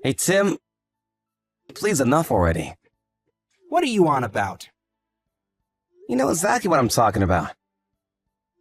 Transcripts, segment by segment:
Hey, Tim, please enough already. What are you on about? You know exactly what I'm talking about.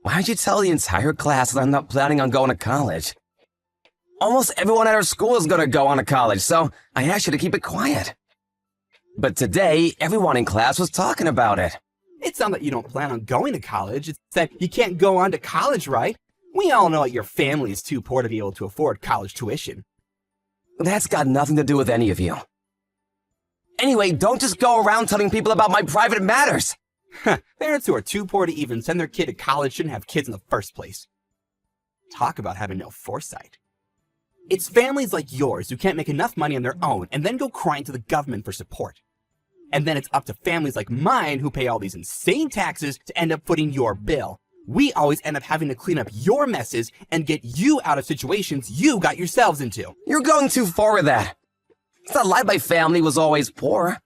Why'd you tell the entire class that I'm not planning on going to college? Almost everyone at our school is going to go on to college, so I asked you to keep it quiet. But today, everyone in class was talking about it. It's not that you don't plan on going to college, it's that you can't go on to college, right? We all know that your family is too poor to be able to afford college tuition. That's got nothing to do with any of you. Anyway, don't just go around telling people about my private matters. Parents who are too poor to even send their kid to college shouldn't have kids in the first place. Talk about having no foresight. It's families like yours who can't make enough money on their own and then go crying to the government for support. And then it's up to families like mine who pay all these insane taxes to end up footing your bill. We always end up having to clean up your messes and get you out of situations you got yourselves into. You're going too far with that. It's not like my family was always poor.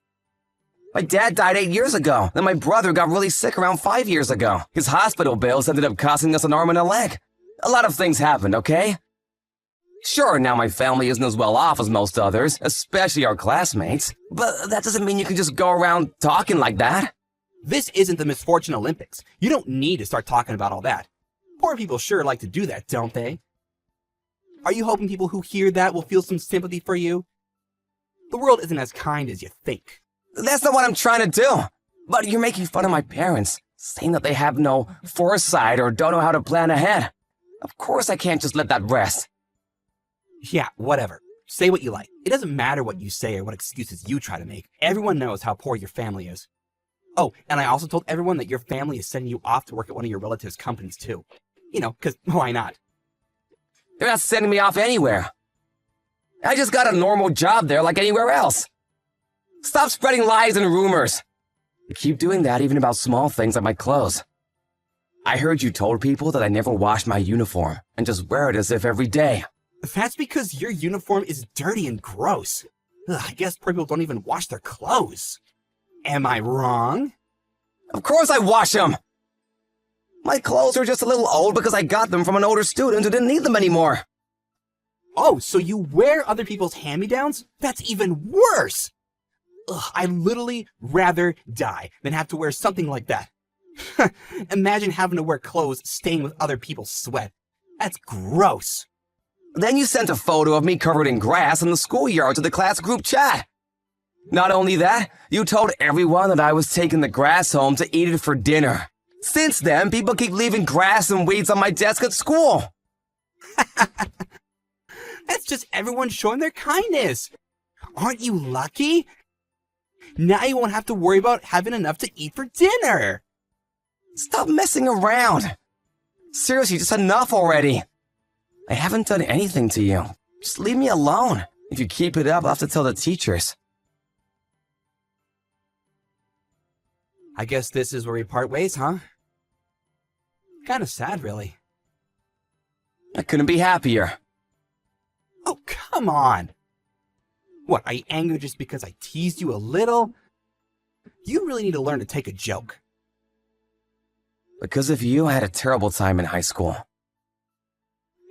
My dad died 8 years ago, then my brother got really sick around 5 years ago. His hospital bills ended up costing us an arm and a leg. A lot of things happened, okay? Sure, now my family isn't as well off as most others, especially our classmates, but that doesn't mean you can just go around talking like that. This isn't the Misfortune Olympics. You don't need to start talking about all that. Poor people sure like to do that, don't they? Are you hoping people who hear that will feel some sympathy for you? The world isn't as kind as you think. That's not what I'm trying to do. But you're making fun of my parents, saying that they have no foresight or don't know how to plan ahead. Of course I can't just let that rest. Yeah, whatever. Say what you like. It doesn't matter what you say or what excuses you try to make. Everyone knows how poor your family is. Oh, and I also told everyone that your family is sending you off to work at one of your relatives' companies too. You know, because why not? They're not sending me off anywhere. I just got a normal job there like anywhere else. Stop spreading lies and rumors. You keep doing that even about small things like my clothes. I heard you told people that I never wash my uniform and just wear it as if every day. That's because your uniform is dirty and gross. Ugh, I guess poor people don't even wash their clothes. Am I wrong? Of course I wash them! My clothes are just a little old because I got them from an older student who didn't need them anymore. Oh, so you wear other people's hand-me-downs? That's even worse! Ugh, I'd literally rather die than have to wear something like that. Imagine having to wear clothes stained with other people's sweat. That's gross. Then you sent a photo of me covered in grass in the schoolyard to the class group chat. Not only that, you told everyone that I was taking the grass home to eat it for dinner. Since then, people keep leaving grass and weeds on my desk at school. That's just everyone showing their kindness. Aren't you lucky? Now you won't have to worry about having enough to eat for dinner. Stop messing around. Seriously, just enough already. I haven't done anything to you. Just leave me alone. If you keep it up, I'll have to tell the teachers. I guess this is where we part ways, huh? Kinda sad, really. I couldn't be happier. Oh, come on! What, are you angry just because I teased you a little? You really need to learn to take a joke. Because of you, I had a terrible time in high school.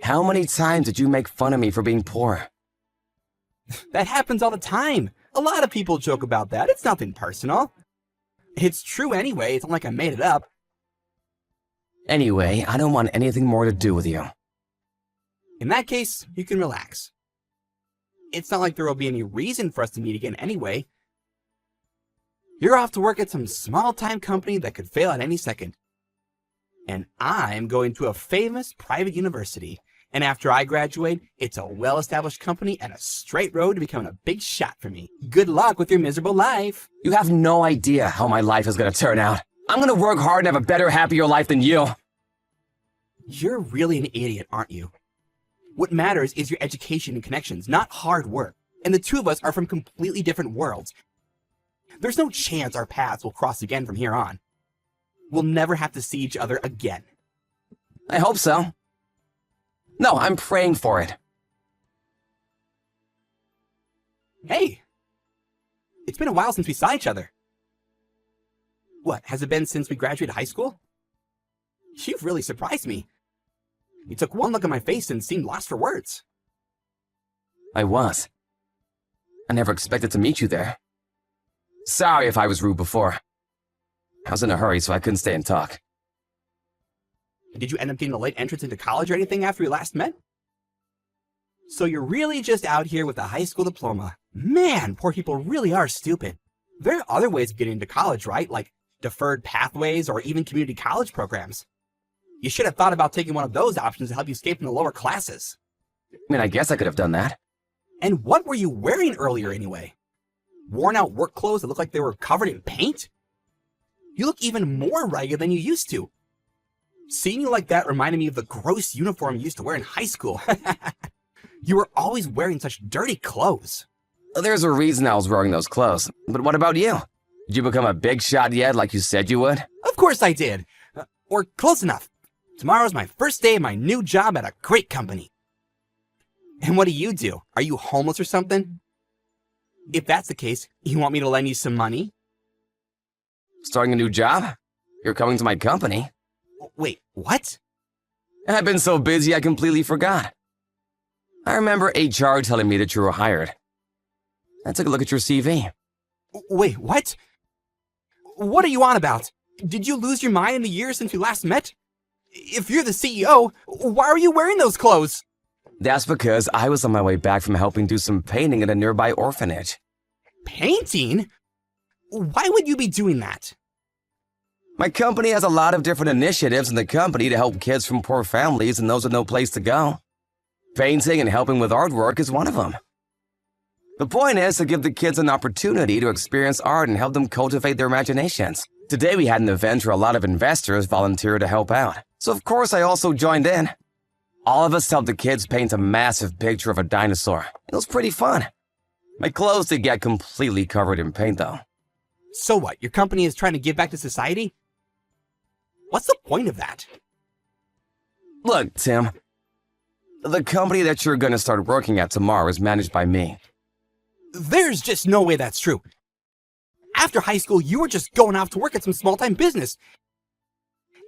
How many times did you make fun of me for being poor? That happens all the time. A lot of people joke about that. It's nothing personal. It's true anyway. It's not like I made it up. Anyway, I don't want anything more to do with you. In that case, you can relax. It's not like there will be any reason for us to meet again anyway. You're off to work at some small-time company that could fail at any second. And I'm going to a famous private university. And after I graduate, it's a well-established company and a straight road to becoming a big shot for me. Good luck with your miserable life. You have no idea how my life is going to turn out. I'm going to work hard and have a better, happier life than you. You're really an idiot, aren't you? What matters is your education and connections, not hard work. And the two of us are from completely different worlds. There's no chance our paths will cross again from here on. We'll never have to see each other again. I hope so. No, I'm praying for it. Hey! It's been a while since we saw each other. What, has it been since we graduated high school? You've really surprised me. You took one look at my face and seemed lost for words. I was. I never expected to meet you there. Sorry if I was rude before. I was in a hurry, so I couldn't stay and talk. Did you end up getting a late entrance into college or anything after we last met? So you're really just out here with a high school diploma. Man, poor people really are stupid. There are other ways of getting into college, right? Like deferred pathways or even community college programs. You should have thought about taking one of those options to help you escape from the lower classes. I mean, I guess I could have done that. And what were you wearing earlier anyway? Worn out work clothes that look like they were covered in paint? You look even more ragged than you used to. Seeing you like that reminded me of the gross uniform you used to wear in high school. You were always wearing such dirty clothes. There's a reason I was wearing those clothes. But what about you? Did you become a big shot yet like you said you would? Of course I did. Or close enough. Tomorrow's my first day of my new job at a great company. And what do? Are you homeless or something? If that's the case, you want me to lend you some money? Starting a new job? You're coming to my company. Wait, what? I've been so busy I completely forgot. I remember HR telling me that you were hired. I took a look at your CV. Wait, what? What are you on about? Did you lose your mind in the years since we last met? If you're the CEO, why are you wearing those clothes? That's because I was on my way back from helping do some painting at a nearby orphanage. Painting? Why would you be doing that? My company has a lot of different initiatives in the company to help kids from poor families and those with no place to go. Painting and helping with artwork is one of them. The point is to give the kids an opportunity to experience art and help them cultivate their imaginations. Today we had an event where a lot of investors volunteered to help out. So of course I also joined in. All of us helped the kids paint a massive picture of a dinosaur. It was pretty fun. My clothes did get completely covered in paint though. So what, your company is trying to give back to society? What's the point of that? Look, Tim. The company that you're going to start working at tomorrow is managed by me. There's just no way that's true. After high school, you were just going off to work at some small-time business.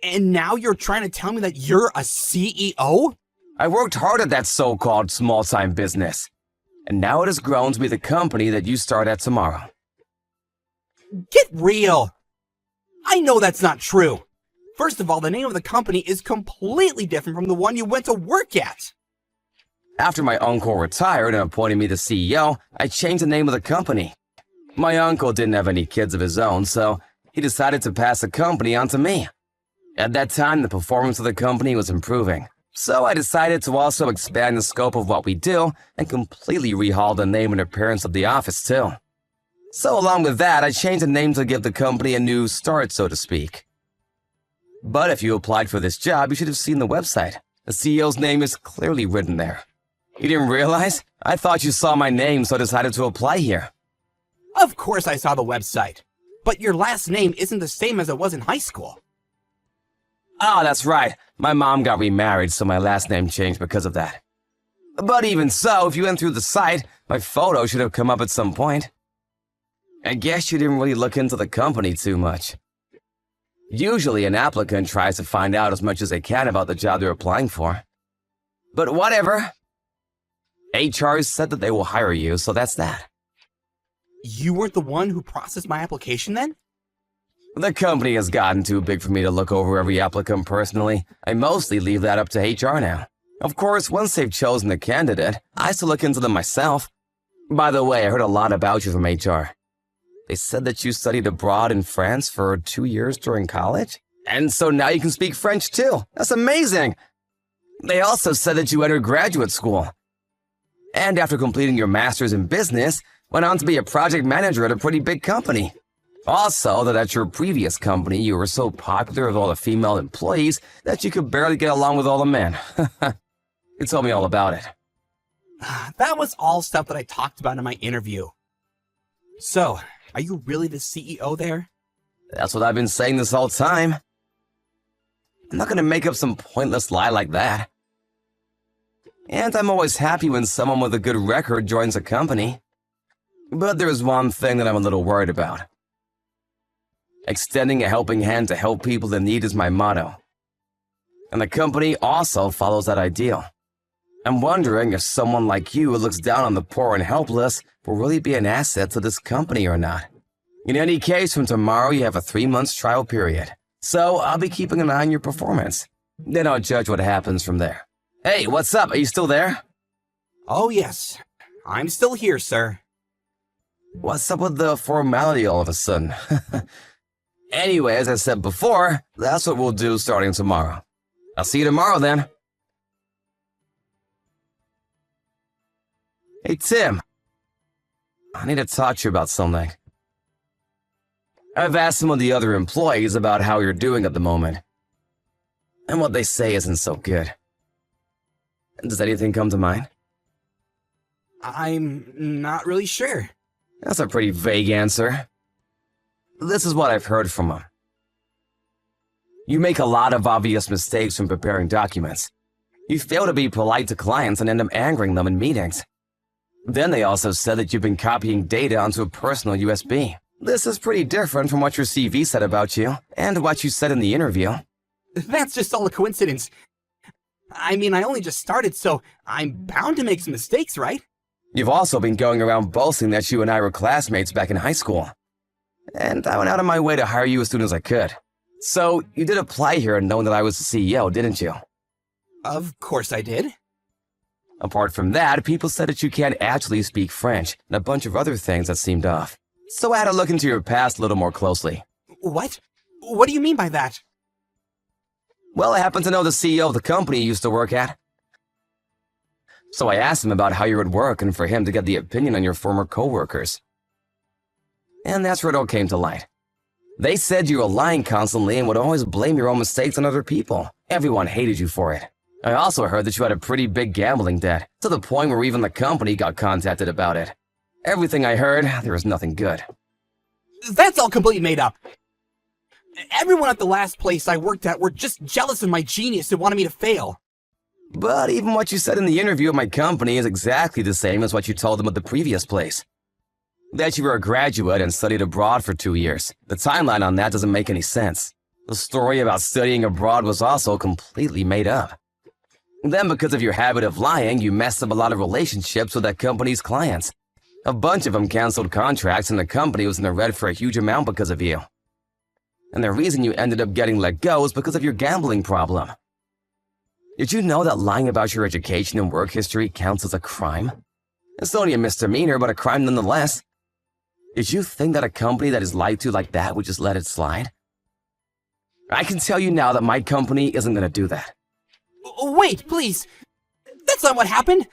And now you're trying to tell me that you're a CEO? I worked hard at that so-called small-time business. And now it has grown to be the company that you start at tomorrow. Get real! I know that's not true. First of all, the name of the company is completely different from the one you went to work at. After my uncle retired and appointed me the CEO, I changed the name of the company. My uncle didn't have any kids of his own, so he decided to pass the company on to me. At that time, the performance of the company was improving, so I decided to also expand the scope of what we do and completely rehaul the name and appearance of the office too. So along with that, I changed the name to give the company a new start, so to speak. But if you applied for this job, you should have seen the website. The CEO's name is clearly written there. You didn't realize? I thought you saw my name, so I decided to apply here. Of course I saw the website. But your last name isn't the same as it was in high school. Oh, that's right. My mom got remarried, so my last name changed because of that. But even so, if you went through the site, my photo should have come up at some point. I guess you didn't really look into the company too much. Usually an applicant tries to find out as much as they can about the job they're applying for. But whatever. HR said that they will hire you, so that's that. You weren't the one who processed my application then? The company has gotten too big for me to look over every applicant personally. I mostly leave that up to HR now. Of course, once they've chosen a candidate, I still look into them myself. By the way, I heard a lot about you from HR. They said that you studied abroad in France for 2 years during college? And so now you can speak French too. That's amazing! They also said that you entered graduate school. And after completing your master's in business, went on to be a project manager at a pretty big company. Also, that at your previous company, you were so popular with all the female employees that you could barely get along with all the men. You told me all about it. That was all stuff that I talked about in my interview. So, are you really the CEO there? That's what I've been saying this whole time. I'm not going to make up some pointless lie like that. And I'm always happy when someone with a good record joins a company. But there's one thing that I'm a little worried about. Extending a helping hand to help people in need is my motto. And the company also follows that ideal. I'm wondering if someone like you who looks down on the poor and helpless will really be an asset to this company or not. In any case, from tomorrow you have a 3-month trial period. So I'll be keeping an eye on your performance. Then I'll judge what happens from there. Hey, what's up? Are you still there? Oh yes, I'm still here, sir. What's up with the formality all of a sudden? Anyway, as I said before, that's what we'll do starting tomorrow. I'll see you tomorrow then. Hey, Tim. I need to talk to you about something. I've asked some of the other employees about how you're doing at the moment. And what they say isn't so good. Does anything come to mind? I'm not really sure. That's a pretty vague answer. This is what I've heard from them. You make a lot of obvious mistakes when preparing documents. You fail to be polite to clients and end up angering them in meetings. Then they also said that you've been copying data onto a personal USB. This is pretty different from what your CV said about you, and what you said in the interview. That's just all a coincidence. I mean, I only just started, so I'm bound to make some mistakes, right? You've also been going around boasting that you and I were classmates back in high school. And I went out of my way to hire you as soon as I could. So, you did apply here knowing that I was the CEO, didn't you? Of course I did. Apart from that, people said that you can't actually speak French, and a bunch of other things that seemed off. So I had to look into your past a little more closely. What? What do you mean by that? Well, I happen to know the CEO of the company you used to work at. So I asked him about how you would work and for him to get the opinion on your former co-workers. And that's where it all came to light. They said you were lying constantly and would always blame your own mistakes on other people. Everyone hated you for it. I also heard that you had a pretty big gambling debt, to the point where even the company got contacted about it. Everything I heard, there was nothing good. That's all completely made up. Everyone at the last place I worked at were just jealous of my genius and wanted me to fail. But even what you said in the interview at my company is exactly the same as what you told them at the previous place. That you were a graduate and studied abroad for 2 years. The timeline on that doesn't make any sense. The story about studying abroad was also completely made up. Then, because of your habit of lying, you messed up a lot of relationships with that company's clients. A bunch of them canceled contracts and the company was in the red for a huge amount because of you. And the reason you ended up getting let go is because of your gambling problem. Did you know that lying about your education and work history counts as a crime? It's only a misdemeanor, but a crime nonetheless. Did you think that a company that is lied to like that would just let it slide? I can tell you now that my company isn't going to do that. Wait, please. That's not what happened.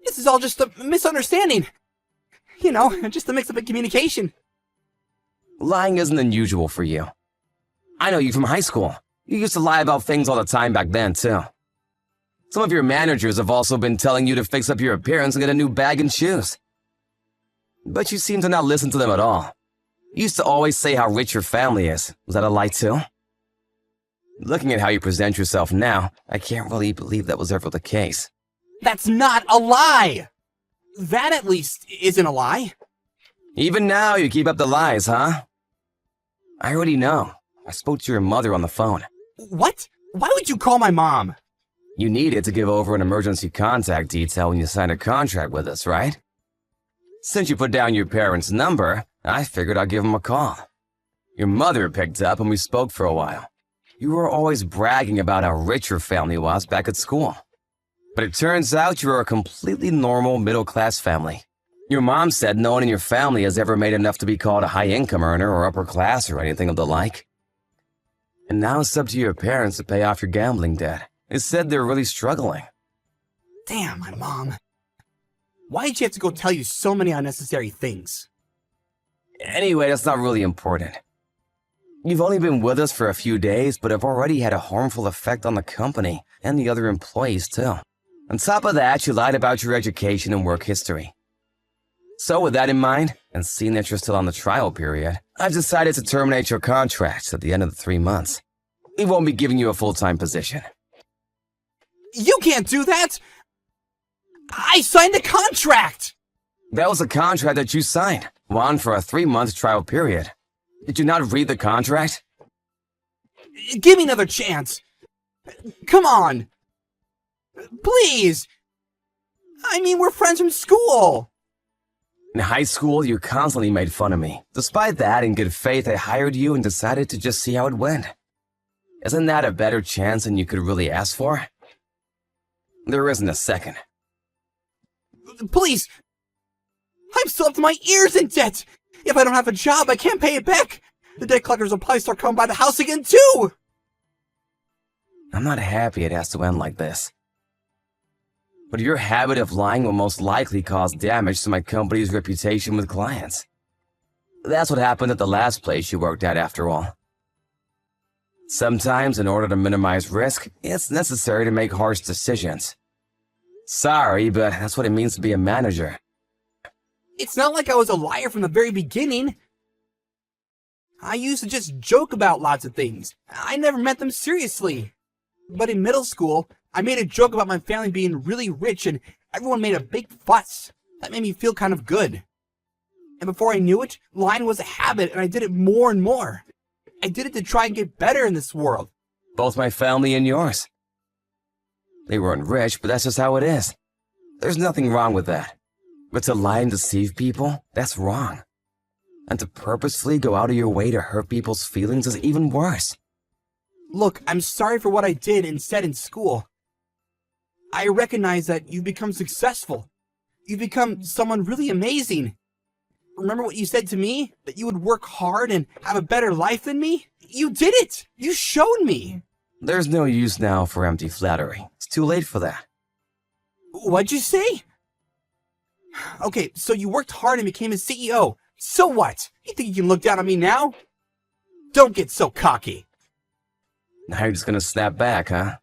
This is all just a misunderstanding. You know, just a mix-up in communication. Lying isn't unusual for you. I know you from high school. You used to lie about things all the time back then, too. Some of your managers have also been telling you to fix up your appearance and get a new bag and shoes. But you seem to not listen to them at all. You used to always say how rich your family is. Was that a lie, too? Looking at how you present yourself now, I can't really believe that was ever the case. That's not a lie! That, at least, isn't a lie. Even now, you keep up the lies, huh? I already know. I spoke to your mother on the phone. What? Why would you call my mom? You needed to give over an emergency contact detail when you signed a contract with us, right? Since you put down your parents' number, I figured I'd give them a call. Your mother picked up and we spoke for a while. You were always bragging about how rich your family was back at school. But it turns out you are a completely normal middle-class family. Your mom said no one in your family has ever made enough to be called a high-income earner or upper class or anything of the like. And now it's up to your parents to pay off your gambling debt. It said they're really struggling. Damn, my mom. Why'd she have to go tell you so many unnecessary things? Anyway, that's not really important. You've only been with us for a few days, but have already had a harmful effect on the company and the other employees, too. On top of that, you lied about your education and work history. So with that in mind, and seeing that you're still on the trial period, I've decided to terminate your contract at the end of the 3 months. We won't be giving you a full-time position. You can't do that! I signed a contract! That was a contract that you signed, one for a 3-month trial period. Did you not read the contract? Give me another chance. Come on. Please. I mean, we're friends from school. In high school, you constantly made fun of me. Despite that, in good faith, I hired you and decided to just see how it went. Isn't that a better chance than you could really ask for? There isn't a second. Please! I'm still up to my ears in debt! If I don't have a job, I can't pay it back! The debt collectors will probably start coming by the house again, too! I'm not happy it has to end like this. But your habit of lying will most likely cause damage to my company's reputation with clients. That's what happened at the last place you worked at, after all. Sometimes, in order to minimize risk, it's necessary to make harsh decisions. Sorry, but that's what it means to be a manager. It's not like I was a liar from the very beginning. I used to just joke about lots of things. I never meant them seriously. But in middle school, I made a joke about my family being really rich and everyone made a big fuss. That made me feel kind of good. And before I knew it, lying was a habit and I did it more and more. I did it to try and get better in this world. Both my family and yours. They weren't rich, but that's just how it is. There's nothing wrong with that. But to lie and deceive people, that's wrong. And to purposefully go out of your way to hurt people's feelings is even worse. Look, I'm sorry for what I did and said in school. I recognize that you've become successful. You've become someone really amazing. Remember what you said to me? That you would work hard and have a better life than me? You did it! You showed me! There's no use now for empty flattery. It's too late for that. What'd you say? Okay, so you worked hard and became a CEO. So what? You think you can look down on me now? Don't get so cocky. Now you're just gonna snap back, huh?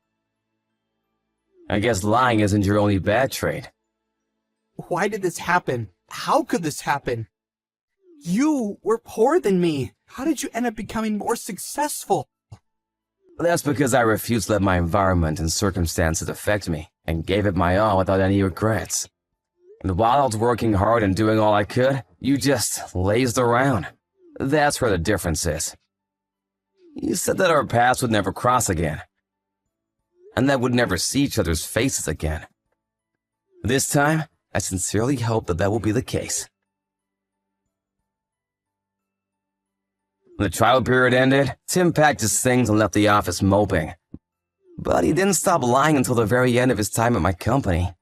I guess lying isn't your only bad trait. Why did this happen? How could this happen? You were poorer than me. How did you end up becoming more successful? That's because I refused to let my environment and circumstances affect me, and gave it my all without any regrets. And while I was working hard and doing all I could, you just lazed around. That's where the difference is. You said that our paths would never cross again, and that we'd never see each other's faces again. This time, I sincerely hope that that will be the case. When the trial period ended, Tim packed his things and left the office moping. But he didn't stop lying until the very end of his time at my company.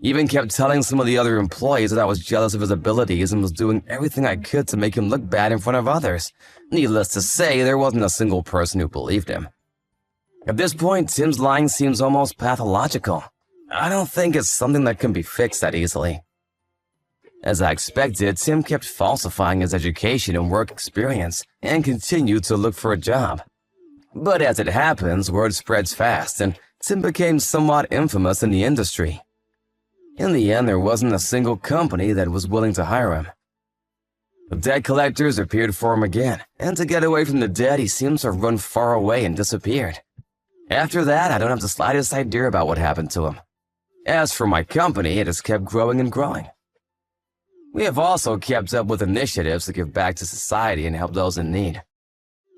He even kept telling some of the other employees that I was jealous of his abilities and was doing everything I could to make him look bad in front of others. Needless to say, there wasn't a single person who believed him. At this point, Tim's lying seems almost pathological. I don't think it's something that can be fixed that easily. As I expected, Tim kept falsifying his education and work experience and continued to look for a job. But as it happens, word spreads fast, and Tim became somewhat infamous in the industry. In the end, there wasn't a single company that was willing to hire him. The debt collectors appeared for him again, and to get away from the debt, he seems to have run far away and disappeared. After that, I don't have the slightest idea about what happened to him. As for my company, it has kept growing and growing. We have also kept up with initiatives to give back to society and help those in need.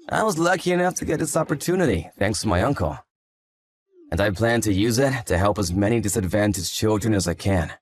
I was lucky enough to get this opportunity, thanks to my uncle. And I plan to use it to help as many disadvantaged children as I can.